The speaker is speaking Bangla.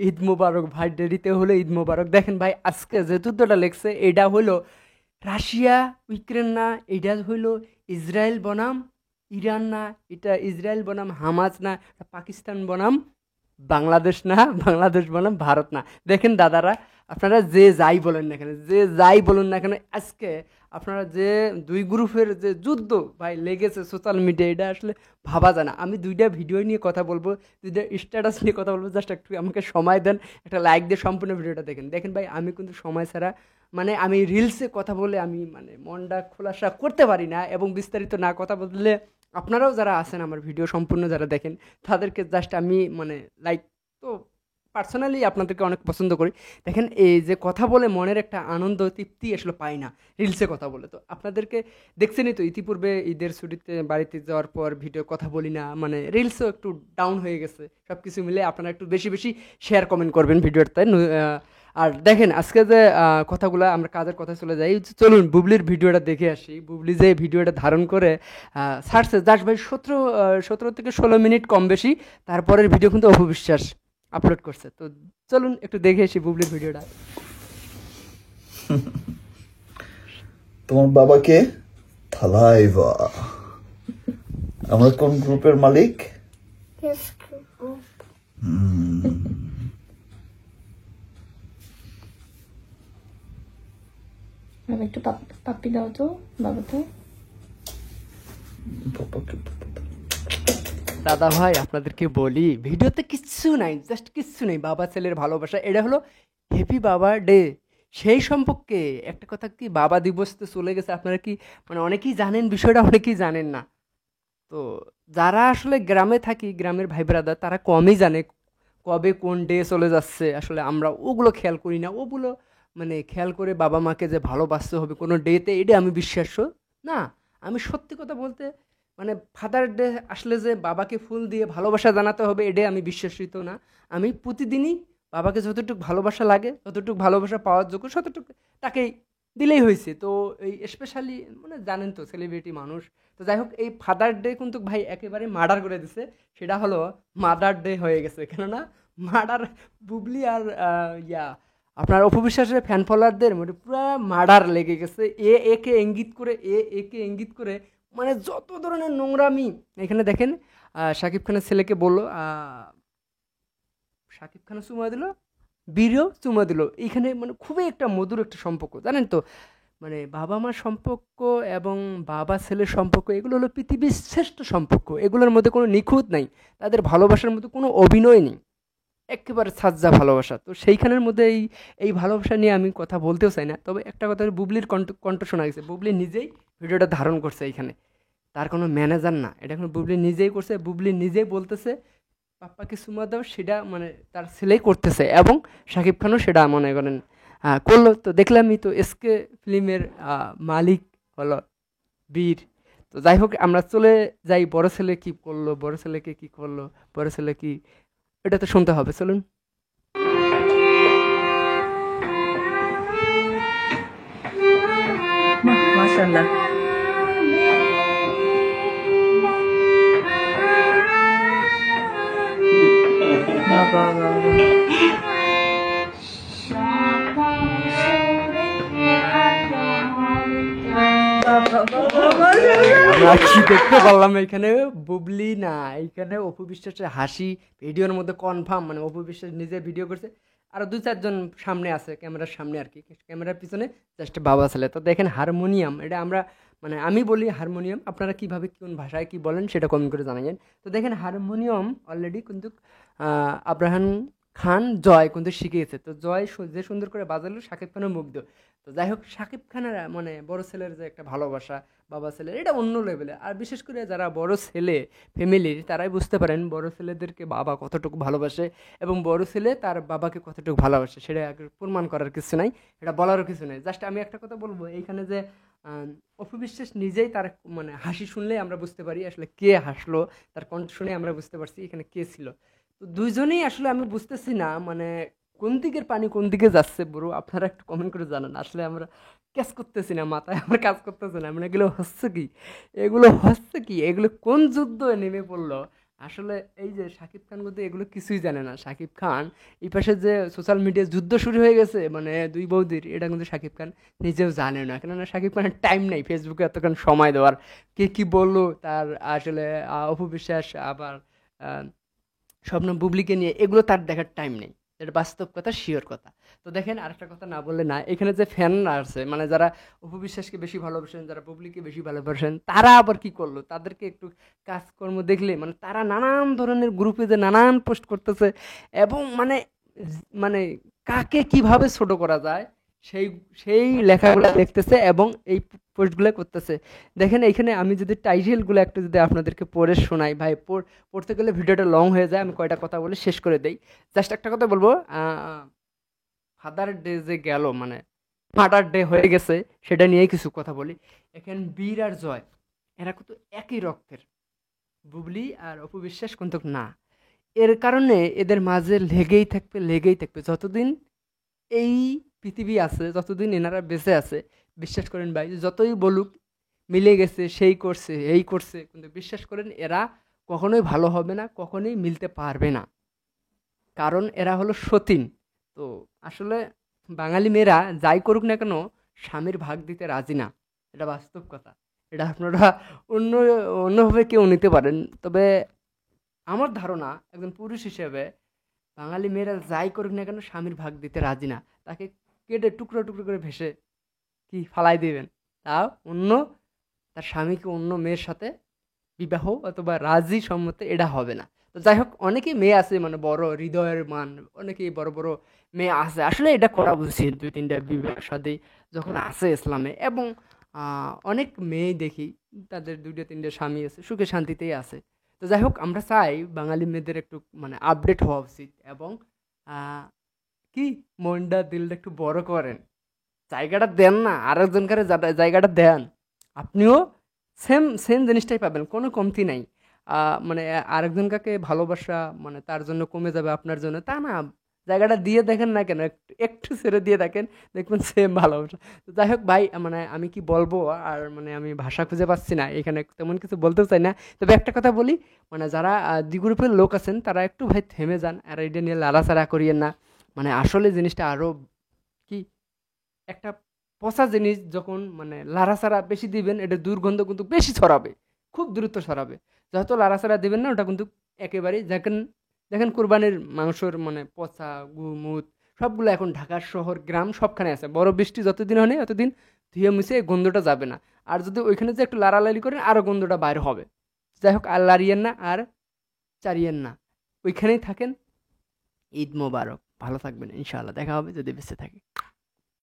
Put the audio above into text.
ঈদ মোবারক ভাই, দেরিতে হলো ঈদ মোবারক। দেখেন ভাই, আজকে যে যুদ্ধটা লেগছে এটা হলো রাশিয়া ইউক্রেন না, এটা হইলো ইসরায়েল বনাম ইরান না, এটা ইসরায়েল বনাম হামাস না, এটা পাকিস্তান বনাম বাংলাদেশ না, বাংলাদেশ বনাম ভারত না। দেখেন দাদারা, আপনারা যে যাই বলেন না কেন, যে যাই বলুন না কেন, আজকে আপনারা যে দুই গ্রুপের যে যুদ্ধ ভাই লেগেছে সোশ্যাল মিডিয়া, এটা আসলে ভাবা যায় না। আমি দুইটা ভিডিও নিয়ে কথা বলবো, দুইটা স্ট্যাটাস নিয়ে কথা বলবো, জাস্ট একটু আমাকে সময় দেন, একটা লাইক দিয়ে সম্পূর্ণ ভিডিওটা দেখেন। দেখেন ভাই, আমি কিন্তু সময় ছাড়া মানে আমি রিলসে কথা বলে আমি মানে মনটা খোলাসা করতে পারি না, এবং বিস্তারিত না কথা বললে আপনারাও যারা আছেন আমার ভিডিও সম্পূর্ণ যারা দেখেন তাদেরকে জাস্ট আমি মানে লাইক, তো পার্সোনালি আপনাদেরকে অনেক পছন্দ করি। দেখেন, এই যে কথা বলে মনের একটা আনন্দ তৃপ্তি আসলে পাই না রিলসে কথা বলে। তো আপনাদেরকে দেখছেনই তো, ইতিপূর্বে ঈদের ছুটিতে বাড়িতে যাওয়ার পর ভিডিও কথা বলি না, মানে রিলসও একটু ডাউন হয়ে গেছে। সব কিছু মিলে আপনারা একটু বেশি বেশি শেয়ার কমেন্ট করবেন ভিডিওতে। আর দেখেন আজকে যে কথাগুলো আমরা কাজের কথা চলে যাই, চলুন বুবলির ভিডিওটা দেখে আসি। বুবলি যে ভিডিওটা ধারণ করে ছাড়ছে জাস্ট ভাই 17 থেকে 16 মিনিট কম বেশি, তারপরের ভিডিও কিন্তু অপবিশ্বাস আপলোড করছে। তো চলুন একটু দেখে আসি বুবলির ভিডিওটা। তোমার বাবাকে থালাইভা। আমরা কোন গ্রুপের মালিক? Yes, group. বাবা একটু পাপ্পি দাও তো বাবাকে। বাবাকে দাদা ভাই, আপনাদেরকে বলি ভিডিওতে কিচ্ছু নাই, জাস্ট কিচ্ছু নেই, বাবা ছেলের ভালোবাসা। এটা হলো হ্যাপি বাবা ডে। সেই সম্পর্কে একটা কথা, কি বাবা দিবস তো চলে গেছে, আপনারা কি মানে অনেকেই জানেন বিষয়টা, অনেকেই জানেন না। তো যারা আসলে গ্রামে থাকি, গ্রামের ভাই ব্রাদার, তারা কমই জানে কবে কোন ডে চলে যাচ্ছে। আসলে আমরা ওগুলো খেয়াল করি না, ওগুলো মানে খেয়াল করে বাবা মাকে যে ভালোবাসতে হবে কোনো ডেতে, এটা আমি বিশ্বাস্য না। আমি সত্যি কথা বলতে মানে ফাদার ডে আসলে যে বাবাকে ফুল দিয়ে ভালোবাসা জানাতে হবে, এটা আমি বিশ্বাসিত না। আমি প্রতিদিনই বাবাকে যতটুকু ভালোবাসা লাগে, যতটুকু ভালোবাসা পাওয়ার যোগ্য, ততটুকু তাকেই দিলেই হয়েছে। তো এই স্পেশালি মানে জানেন তো সেলিব্রিটি মানুষ। তো যাই হোক, এই ফাদার ডে কিন্তু ভাই একেবারে মার্ডার করে দিছে। সেটা হলো মাদার ডে হয়ে গেছে, কেননা মার্ডার বুবলি আর আপনার অপবিশ্বাসের ফ্যান ফলোয়ারদের মানে পুরো মার্ডার লেগে গেছে। একে ইঙ্গিত করে, একে ইঙ্গিত করে মানে যত ধরনের নোংরামি। এখানে দেখেন, শাকিব খানের ছেলেকে বললো, শাকিব খানও চুমা দিল, বীরও চুমা দিল। এইখানে মানে খুবই একটা মধুর একটা সম্পর্ক, জানেন তো। মানে বাবা মার সম্পর্ক এবং বাবা ছেলের সম্পর্ক, এগুলো হলো পৃথিবীর শ্রেষ্ঠ সম্পর্ক। এগুলোর মধ্যে কোনো নিখুঁত নাই, তাদের ভালোবাসার মধ্যে কোনো অভিনয় নেই, একেবারে সাজ্জা ভালোবাসা। তো সেইখানের মধ্যে এই এই ভালোবাসা নিয়ে আমি কথা বলতেও চাই না। তবে একটা কথা, বুবলির কণ্ঠ কণ্ঠ শোনা গেছে, বুবলি নিজেই ভিডিওটা ধারণ করছে এইখানে, তার কোনো ম্যানেজার না, এটা এখন বুবলি নিজেই করছে। বুবলি নিজেই বলতেছে পাপ্পাকে চুমা দাও, সেটা মানে তার ছেলেই করতেছে, এবং শাকিব খানও সেটা মনে করেন করলো। তো দেখলামই তো, এসকে ফিল্মের মালিক হলো বীর। তো যাই হোক, আমরা চলে যাই বড় ছেলে কি করলো, বড় ছেলেকে কি করলো, বড় ছেলে কি, এটা তো শুনতে হবে, চলুন। মাশাআল্লাহ। বাবা বাবা আমরা কি দেখতে পারলাম এখানে, বুবলি না, এখানে অপু বিশ্বাসের হাসি ভিডিওর মধ্যে কনফার্ম, মানে অপু বিশ্বাস নিজে ভিডিও করছে, আরো দু চারজন সামনে আছে ক্যামেরার সামনে আর কি, ক্যামেরার পিছনে জাস্ট বাবা ছেলে। তো দেখেন হারমোনিয়াম, এটা আমরা মানে আমি বলি হারমোনিয়াম, আপনারা কিভাবে কোন ভাষায় কি বলেন সেটা কমেন্ট করে জানাবেন। তো দেখেন হারমোনিয়াম অলরেডি কিন্তু আব্রাহাম খান জয় কিন্তু শিখিয়েছে। তো জয় যে সুন্দর করে বাজালো, শাকিব খানও মুগ্ধ। তো যাই হোক, শাকিব খানের মানে বড় ছেলের যে একটা ভালোবাসা বাবা ছেলের, এটা অন্য লেভেলে। আর বিশেষ করে যারা বড় ছেলে ফ্যামিলির, তারাই বুঝতে পারেন বড় ছেলেদেরকে বাবা কতটুকু ভালোবাসে, এবং বড় ছেলে তার বাবাকে কতটুকু ভালোবাসে। সেটা প্রমাণ করার কিছু নাই, এটা বলারও কিছু নেই। জাস্ট আমি একটা কথা বলবো, এইখানে যে অপু বিশ্বাস নিজেই তার মানে হাসি শুনলেই আমরা বুঝতে পারি আসলে কে হাসলো, তার কণ্ঠ শুনে আমরা বুঝতে পারছি এখানে কে ছিল। তো দুইজনেই আসলে আমি বুঝতেছি না মানে কোন দিকের পানি কোন দিকে যাচ্ছে ব্রো, আপনারা একটু কমেন্ট করে জানান। আসলে আমরা ক্যাচ করতেছি না, মাথায় আমার কাজ করতেছে না, মানে এগুলো হচ্ছে কি, এগুলো হচ্ছে কি, এগুলো কোন যুদ্ধ নেমে পড়লো। আসলে এই যে শাকিব খান কিন্তু এগুলো কিছুই জানে না। শাকিব খান এই পাশে যে সোশ্যাল মিডিয়ায় যুদ্ধ শুরু হয়ে গেছে মানে দুই বৌদির, এটা কিন্তু শাকিব খান নিজেও জানে না, কেননা শাকিব খানের টাইম নেই ফেসবুকে এতক্ষণ সময় দেওয়ার। কে কি বললো তার আসলে অপু বিশ্বাস আবার আহ, স্বপ্ন বুবলিকে নিয়ে এগুলো তার দেখার টাইম নেই। এটা বাস্তব কথা, শিওর কথা। তো দেখেন আরেকটা কথা না বললে না, এখানে যে ফ্যানরা আছে মানে যারা অপু বিশ্বাসকে বেশি ভালোবাসেন, যারা বুবলিকে বেশি ভালোবাসেন, তারা আবার কি করলো, তাদেরকে একটু কাজকর্ম দেখলে মানে তারা নানান ধরনের গ্রুপে যে নানান পোস্ট করতেছে এবং মানে মানে কাকে কিভাবে ছোট করা যায় সেই সেই লেখাগুলো দেখতেছে এবং এই পোস্টগুলো করতেছে। দেখেন এইখানে আমি যদি টাইটেলগুলো একটু যদি আপনাদেরকে পড়ে শোনাই ভাই, পড়তে গেলে ভিডিওটা লং হয়ে যায়, আমি কয়টা কথা বলে শেষ করে দেই। জাস্ট একটা কথা বলবো, ফাদার ডে যে গেল মানে মাদার ডে হয়ে গেছে, সেটা নিয়েই কিছু কথা বলি। এখানে বীর আর জয় এরা কিন্তু একই রক্তের, বুবলি আর অপু বিশ্বাস কিন্তু না। এর কারণে এদের মাঝে লেগেই থাকবে যতদিন এই পৃথিবী আছে, যতদিন এনারা বেঁচে আছে। বিশ্বাস করেন ভাই, যতই বলুক মিলে গেছে, সেই করছে এই করছে, কিন্তু বিশ্বাস করেন এরা কখনোই ভালো হবে না, কখনোই মিলতে পারবে না, কারণ এরা হলো সতীন। তো আসলে বাঙালি মেয়েরা যাই করুক না কেন স্বামীর ভাগ দিতে রাজি না, এটা বাস্তব কথা। এটা আপনারা অন্য অন্যভাবে কেউ নিতে পারেন, তবে আমার ধারণা একজন পুরুষ হিসেবে বাঙালি মেয়েরা যাই করুক না কেন স্বামীর ভাগ দিতে রাজি না। তাকে কেটে টুকরো টুকরো করে ভেসে কি ফালাই দিবেন, তাও অন্য তার স্বামীকে অন্য মেয়ের সাথে বিবাহ অথবা রাজি সম্মতে এটা হবে না। তো যাই হোক, অনেকেই মেয়ে আছে মানে বড় হৃদয়ের মান, অনেকেই বড় বড় মেয়ে আছে, আসলে এটা করা উচিত। দুই তিনটা বিবাহ সাথে যখন আছে ইসলামে, এবং অনেক মেয়ে দেখি তাদের দুইটা তিনটা স্বামী আছে, সুখে শান্তিতেই আছে। তো যাই হোক, আমরা চাই বাঙালি মেয়েদের একটু মানে আপডেট হওয়া উচিত এবং আহ, কি মনটা দিলটা একটু বড় করেন, জায়গাটা দেন না আরেকজনকারে, জায়গাটা দেন, আপনিও সেম সেম জিনিসটাই পাবেন, কোনো কমতি নাই। মানে আরেকজনকাকে ভালোবাসা মানে তার জন্য কমে যাবে আপনার জন্য তা না, জায়গাটা দিয়ে দেখেন না কেন, একটু একটু ছেড়ে দিয়ে দেখেন, দেখবেন সেম ভালোবাসা। তো যাই হোক ভাই, মানে আমি কি বলবো আর মানে আমি ভাষা খুঁজে পাচ্ছি না, এখানে তেমন কিছু বলতেও চাই না। তবে একটা কথা বলি, মানে যারা দ্বি গ্রুপের লোক আছেন তারা একটু ভাই থেমে যান, আর এটা নিয়ে লাড়াচাড়া করিয়েন না। মানে আসলে জিনিসটা আরও কি, একটা পচা জিনিস যখন মানে লাড়াচাড়া বেশি দিবেন, এটা দুর্গন্ধ কিন্তু বেশি ছড়াবে, খুব দ্রুত ছড়াবে। যত লাড়াচাড়া দিবেন না ওটা কিন্তু একেবারেই, দেখেন দেখেন কোরবানির মাংসর মানে পচা গুমুত সবগুলো এখন ঢাকার শহর গ্রাম সবখানে আছে, বড় বৃষ্টি যতদিন হয় ততদিন ধুয়ে মুছে এই গন্ধটা যাবে না। আর যদি ওইখানে যে একটু লাড়ালাড়ি করেন আরও গন্ধটা বাইরে হবে। যাই হোক, আর লাড়িয়েন না আর চারিয়েন না, ওইখানেই থাকেন। ঈদ মোবারক, ভালো থাকবেন, ইনশাআল্লাহ দেখা হবে যদি বেঁচে থাকি।